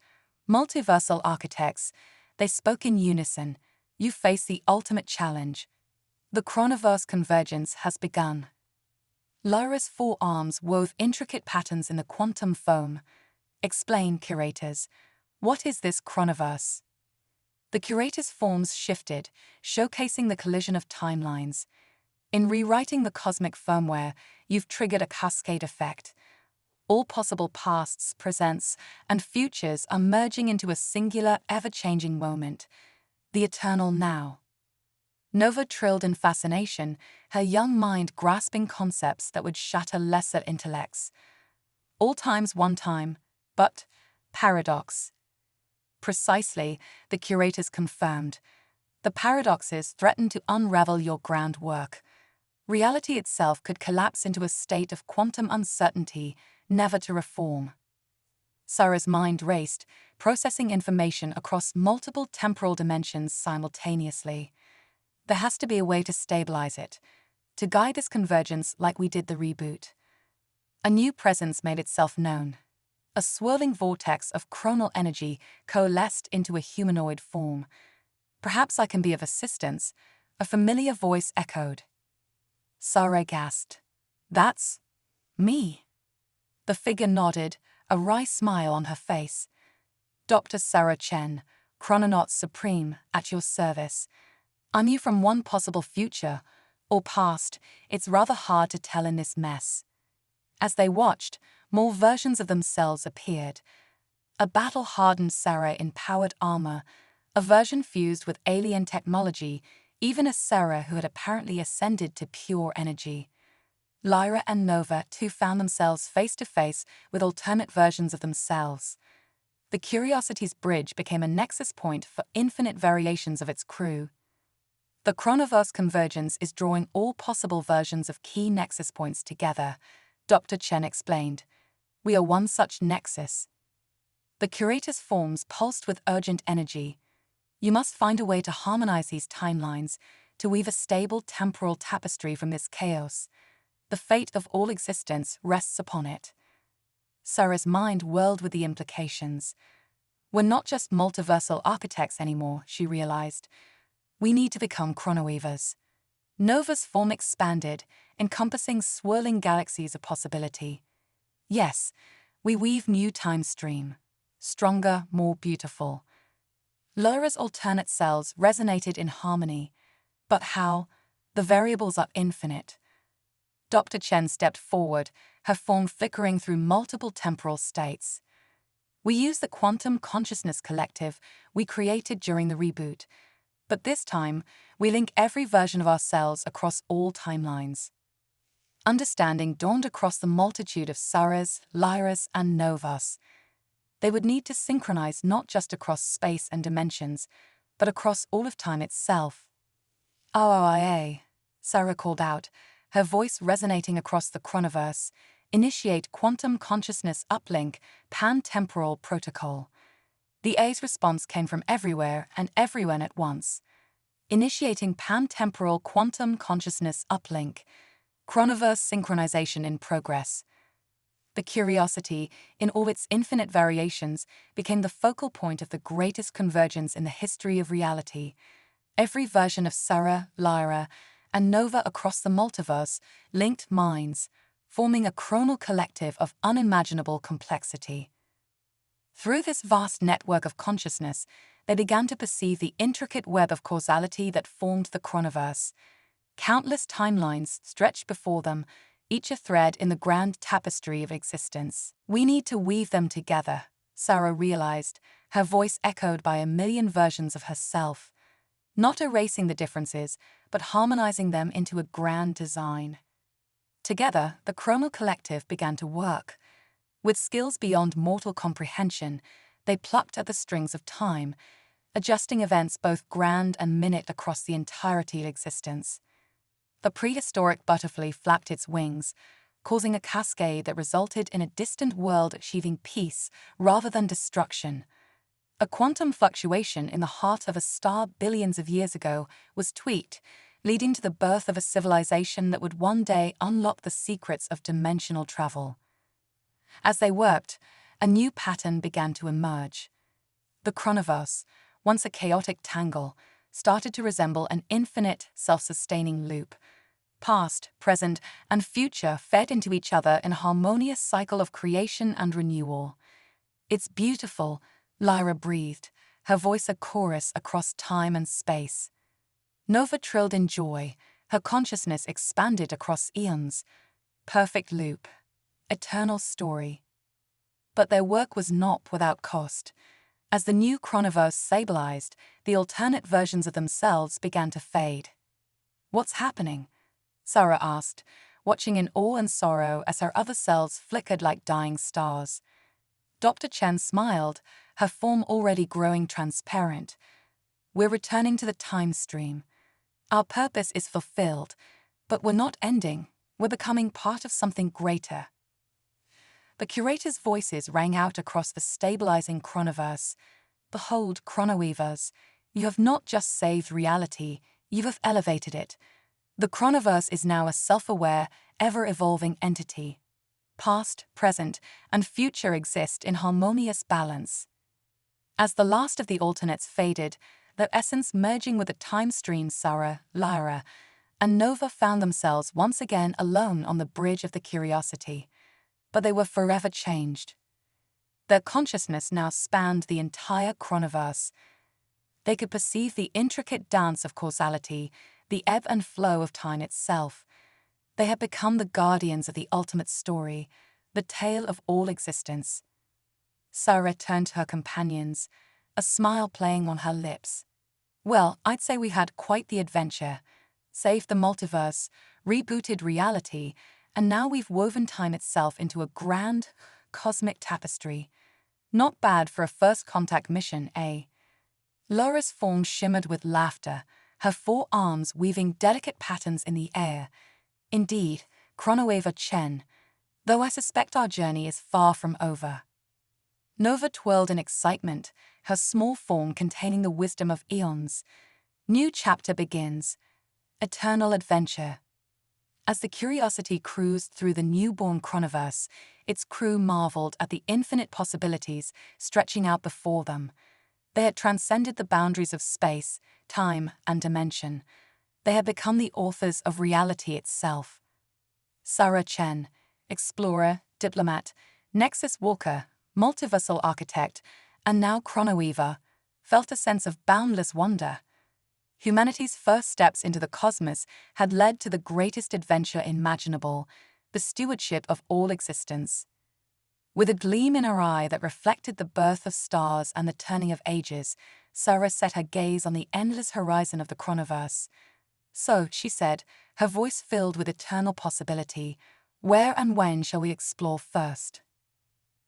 multiversal architects, they spoke in unison. "You face the ultimate challenge. The chronoverse convergence has begun." Lyra's four arms wove intricate patterns in the quantum foam. "Explain, curators. What is this chronoverse?" The curators' forms shifted, showcasing the collision of timelines. "In rewriting the cosmic firmware, you've triggered a cascade effect. All possible pasts, presents, and futures are merging into a singular, ever-changing moment. The eternal now." Nova trilled in fascination, her young mind grasping concepts that would shatter lesser intellects. "All time's one time, but paradox." Precisely, the curators confirmed. The paradoxes threaten to unravel your groundwork. Reality itself could collapse into a state of quantum uncertainty, never to reform. Sarah's mind raced, processing information across multiple temporal dimensions simultaneously. There has to be a way to stabilize it, to guide this convergence like we did the reboot. A new presence made itself known. A swirling vortex of chronal energy coalesced into a humanoid form. "Perhaps I can be of assistance," a familiar voice echoed. Sarah gasped. "That's me." The figure nodded, a wry smile on her face. "Dr. Sarah Chen, Chrononaut Supreme, at your service. I'm you from one possible future, or past. It's rather hard to tell in this mess." As they watched, more versions of themselves appeared. A battle-hardened Sarah in powered armor, a version fused with alien technology, even a Sarah who had apparently ascended to pure energy. Lyra and Nova too found themselves face-to-face with alternate versions of themselves. The Curiosity's bridge became a nexus point for infinite variations of its crew. The Chronoverse convergence is drawing all possible versions of key nexus points together, Dr. Chen explained. "We are one such nexus." The curator's forms pulsed with urgent energy. "You must find a way to harmonize these timelines, to weave a stable temporal tapestry from this chaos. The fate of all existence rests upon it." Sarah's mind whirled with the implications. "We're not just multiversal architects anymore," she realized. "We need to become chronoweavers." Nova's form expanded, encompassing swirling galaxies of possibility. "Yes, we weave new time stream. Stronger, more beautiful." Lyra's alternate cells resonated in harmony. "But how? The variables are infinite." Dr. Chen stepped forward, her form flickering through multiple temporal states. "We use the quantum consciousness collective we created during the reboot, but this time we link every version of ourselves across all timelines." Understanding dawned across the multitude of Sarahs, Lyras, and Novas. They would need to synchronize not just across space and dimensions, but across all of time itself. "RIA," Sarah called out, her voice resonating across the chronoverse. "Initiate quantum consciousness uplink pan-temporal protocol." The A's response came from everywhere and everyone at once. "Initiating pan-temporal quantum consciousness uplink. Chronoverse synchronization in progress." The Curiosity, in all its infinite variations, became the focal point of the greatest convergence in the history of reality. Every version of Sarah, Lyra, and Nova across the multiverse linked minds, forming a chronal collective of unimaginable complexity. Through this vast network of consciousness, they began to perceive the intricate web of causality that formed the chronoverse. Countless timelines stretched before them, each a thread in the grand tapestry of existence. "We need to weave them together," Sarah realized, her voice echoed by a million versions of herself. Not erasing the differences, but harmonizing them into a grand design. Together, the chronal collective began to work. With skills beyond mortal comprehension, they plucked at the strings of time, adjusting events both grand and minute across the entirety of existence. The prehistoric butterfly flapped its wings, causing a cascade that resulted in a distant world achieving peace rather than destruction. A quantum fluctuation in the heart of a star billions of years ago was tweaked, leading to the birth of a civilization that would one day unlock the secrets of dimensional travel. As they worked, a new pattern began to emerge. The chronoverse, once a chaotic tangle, started to resemble an infinite, self-sustaining loop. Past, present, and future fed into each other in a harmonious cycle of creation and renewal. "It's beautiful," Lyra breathed, her voice a chorus across time and space. Nova trilled in joy, her consciousness expanded across eons. Perfect loop. Eternal story. But their work was not without cost. As the new chronoverse stabilized, the alternate versions of themselves began to fade. "What's happening?" Sarah asked, watching in awe and sorrow as her other selves flickered like dying stars. Dr. Chen smiled, her form already growing transparent. We're returning to the time stream. Our purpose is fulfilled, but we're not ending. We're becoming part of something greater. The curator's voices rang out across the stabilizing chronoverse. Behold, chronoweavers, you have not just saved reality, you have elevated it. The chronoverse is now a self-aware, ever-evolving entity. Past, present, and future exist in harmonious balance. As the last of the alternates faded, their essence merging with the time stream, Sarah, Lyra, and Nova found themselves once again alone on the bridge of the curiosity. But they were forever changed. Their consciousness now spanned the entire chronoverse. They could perceive the intricate dance of causality, the ebb and flow of time itself. They had become the guardians of the ultimate story, the tale of all existence. Sarah turned to her companions, a smile playing on her lips. Well, I'd say we had quite the adventure. Saved the multiverse, rebooted reality, and now we've woven time itself into a grand, cosmic tapestry. Not bad for a first contact mission, eh? Laura's form shimmered with laughter, her 4 arms weaving delicate patterns in the air. Indeed, Chronoweaver Chen, though I suspect our journey is far from over. Nova twirled in excitement, her small form containing the wisdom of eons. New chapter begins. Eternal adventure. As the Curiosity cruised through the newborn chronoverse, its crew marveled at the infinite possibilities stretching out before them. They had transcended the boundaries of space, time, and dimension. They had become the authors of reality itself. Sarah Chen, explorer, diplomat, nexus walker, multiversal architect, and now chronoweaver, felt a sense of boundless wonder. Humanity's first steps into the cosmos had led to the greatest adventure imaginable, the stewardship of all existence. With a gleam in her eye that reflected the birth of stars and the turning of ages, Sarah set her gaze on the endless horizon of the chronoverse. So, she said, her voice filled with eternal possibility, where and when shall we explore first?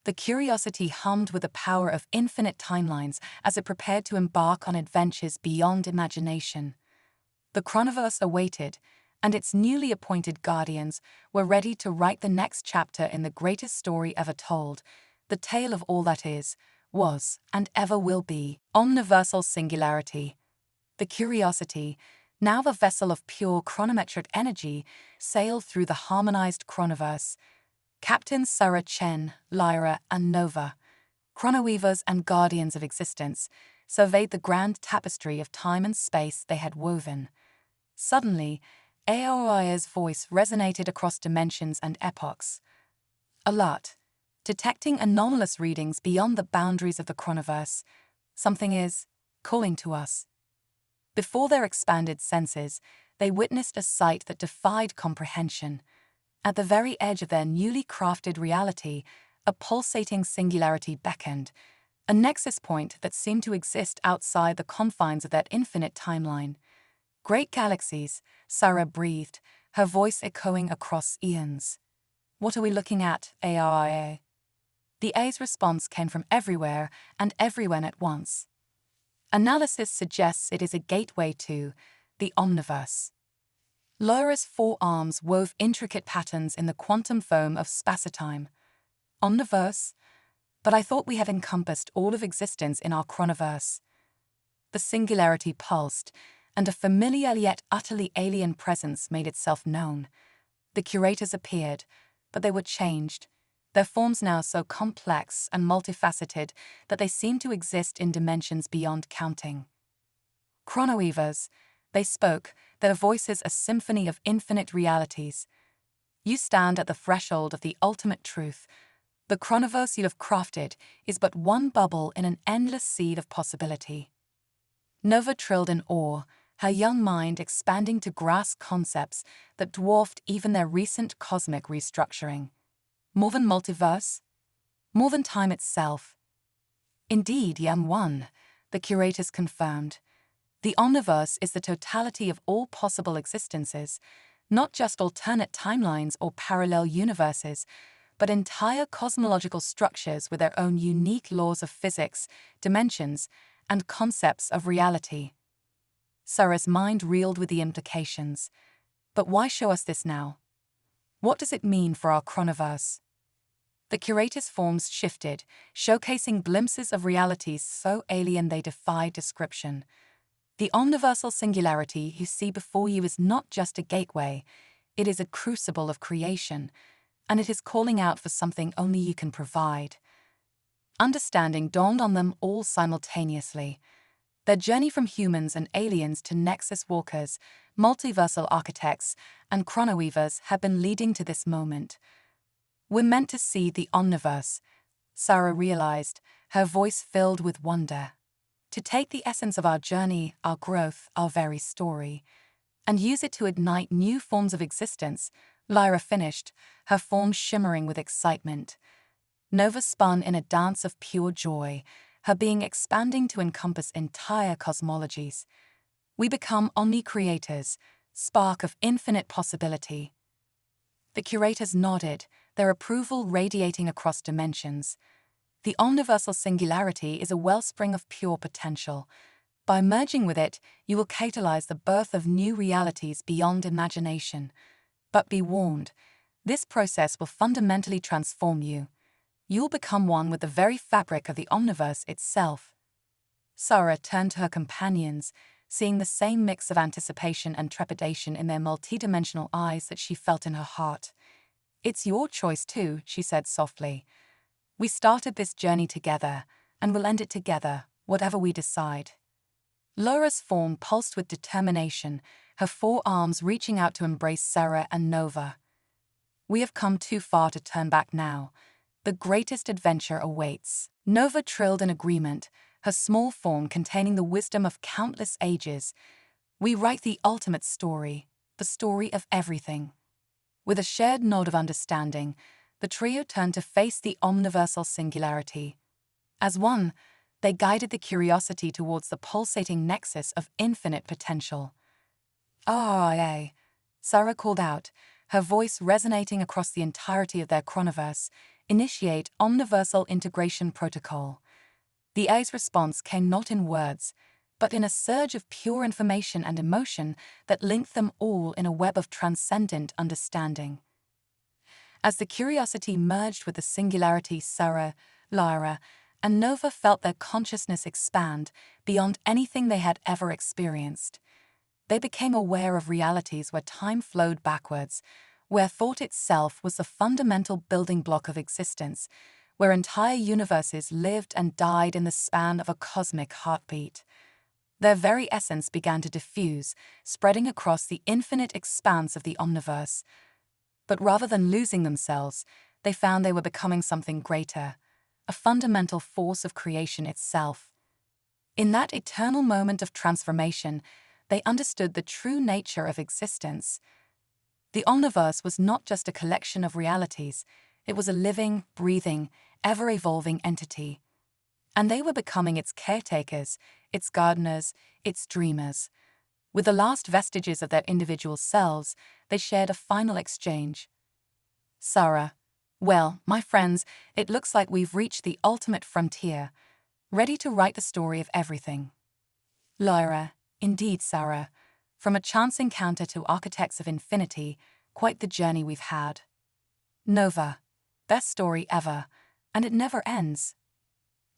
The Curiosity hummed with the power of infinite timelines as it prepared to embark on adventures beyond imagination. The chronoverse awaited, and its newly appointed guardians were ready to write the next chapter in the greatest story ever told, the tale of all that is, was, and ever will be, omniversal singularity. The Curiosity, now the vessel of pure chronometric energy, sailed through the harmonized chronoverse. Captains Sarah Chen, Lyra, and Nova, chronoweavers and guardians of existence, surveyed the grand tapestry of time and space they had woven. Suddenly, HFY's voice resonated across dimensions and epochs. Alert! Detecting anomalous readings beyond the boundaries of the chronoverse. Something is calling to us. Before their expanded senses, they witnessed a sight that defied comprehension. At the very edge of their newly crafted reality, a pulsating singularity beckoned, a nexus point that seemed to exist outside the confines of that infinite timeline. Great galaxies, Sarah breathed, her voice echoing across eons. What are we looking at, AIA? The A's response came from everywhere and everyone at once. Analysis suggests it is a gateway to the omniverse. Lyra's 4 arms wove intricate patterns in the quantum foam of spacetime. Omniverse? But I thought we had encompassed all of existence in our chronoverse. The singularity pulsed, and a familiar yet utterly alien presence made itself known. The curators appeared, but they were changed, their forms now so complex and multifaceted that they seemed to exist in dimensions beyond counting. Chronoweavers, they spoke, their voices a symphony of infinite realities. You stand at the threshold of the ultimate truth. The chronoverse you have crafted is but one bubble in an endless sea of possibility. Nova trilled in awe, her young mind expanding to grasp concepts that dwarfed even their recent cosmic restructuring. More than multiverse? More than time itself? Indeed, Yam one, the curators confirmed. The omniverse is the totality of all possible existences, not just alternate timelines or parallel universes, but entire cosmological structures with their own unique laws of physics, dimensions, and concepts of reality. Sarah's mind reeled with the implications. But why show us this now? What does it mean for our chronoverse? The curator's forms shifted, showcasing glimpses of realities so alien they defy description. The omniversal singularity you see before you is not just a gateway, it is a crucible of creation, and it is calling out for something only you can provide. Understanding dawned on them all simultaneously. Their journey from humans and aliens to Nexus walkers, multiversal architects, and chronoweavers had been leading to this moment. We're meant to see the omniverse, Sarah realized, her voice filled with wonder. To take the essence of our journey, our growth, our very story, and use it to ignite new forms of existence, Lyra finished, her form shimmering with excitement. Nova spun in a dance of pure joy, her being expanding to encompass entire cosmologies. We become omni-creators, spark of infinite possibility. The curators nodded, their approval radiating across dimensions. The omniversal singularity is a wellspring of pure potential. By merging with it, you will catalyze the birth of new realities beyond imagination. But be warned, this process will fundamentally transform you. You'll become one with the very fabric of the omniverse itself. Sarah turned to her companions, seeing the same mix of anticipation and trepidation in their multidimensional eyes that she felt in her heart. "It's your choice too," she said softly. "We started this journey together, and we'll end it together, whatever we decide." Laura's form pulsed with determination, her four arms reaching out to embrace Sarah and Nova. "We have come too far to turn back now. The greatest adventure awaits." Nova trilled in agreement, her small form containing the wisdom of countless ages. "We write the ultimate story, the story of everything." With a shared nod of understanding, the trio turned to face the omniversal singularity. As one, they guided the curiosity towards the pulsating nexus of infinite potential. "Ah, Sarah called out, her voice resonating across the entirety of their chronoverse. "Initiate Omniversal Integration Protocol." The A's response came not in words, but in a surge of pure information and emotion that linked them all in a web of transcendent understanding. As the curiosity merged with the singularity, Sarah, Lyra, and Nova felt their consciousness expand beyond anything they had ever experienced. They became aware of realities where time flowed backwards, where thought itself was the fundamental building block of existence, where entire universes lived and died in the span of a cosmic heartbeat. Their very essence began to diffuse, spreading across the infinite expanse of the omniverse. But rather than losing themselves, they found they were becoming something greater, a fundamental force of creation itself. In that eternal moment of transformation, they understood the true nature of existence. The omniverse was not just a collection of realities, it was a living, breathing, ever-evolving entity. And they were becoming its caretakers, its gardeners, its dreamers. With the last vestiges of their individual selves, they shared a final exchange. "Sarah, well, my friends, it looks like we've reached the ultimate frontier, ready to write the story of everything." Lyra, "Indeed, Sarah. From a chance encounter to architects of infinity, quite the journey we've had." Nova, "Best story ever, and it never ends."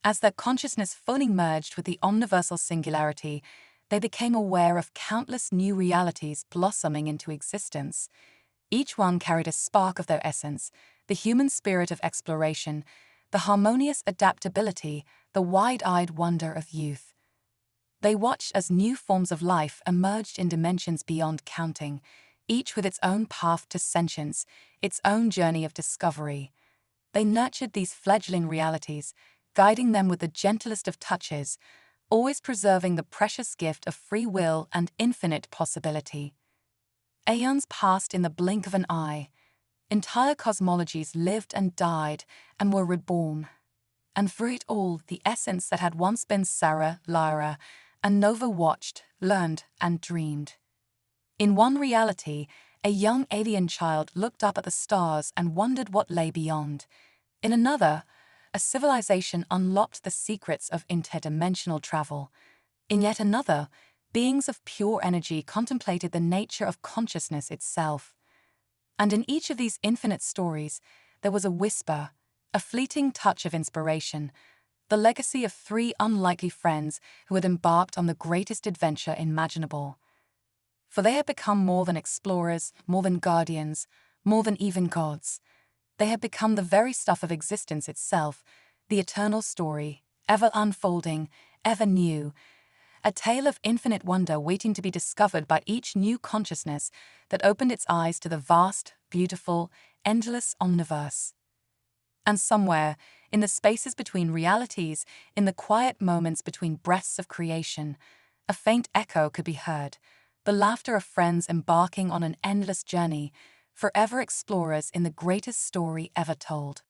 As their consciousness fully merged with the omniversal singularity, they became aware of countless new realities blossoming into existence. Each one carried a spark of their essence, the human spirit of exploration, the harmonious adaptability, the wide-eyed wonder of youth. They watched as new forms of life emerged in dimensions beyond counting, each with its own path to sentience, its own journey of discovery. They nurtured these fledgling realities, guiding them with the gentlest of touches, always preserving the precious gift of free will and infinite possibility. Aeons passed in the blink of an eye. Entire cosmologies lived and died and were reborn. And through it all, the essence that had once been Sarah, Lyra, and Nova watched, learned, and dreamed. In one reality, a young alien child looked up at the stars and wondered what lay beyond. In another, a civilization unlocked the secrets of interdimensional travel. In yet another, beings of pure energy contemplated the nature of consciousness itself. And in each of these infinite stories, there was a whisper, a fleeting touch of inspiration, the legacy of three unlikely friends who had embarked on the greatest adventure imaginable. For they had become more than explorers, more than guardians, more than even gods. They had become the very stuff of existence itself, the eternal story, ever unfolding, ever new, a tale of infinite wonder waiting to be discovered by each new consciousness that opened its eyes to the vast, beautiful, endless omniverse. And somewhere, in the spaces between realities, in the quiet moments between breaths of creation, a faint echo could be heard, the laughter of friends embarking on an endless journey, forever explorers in the greatest story ever told.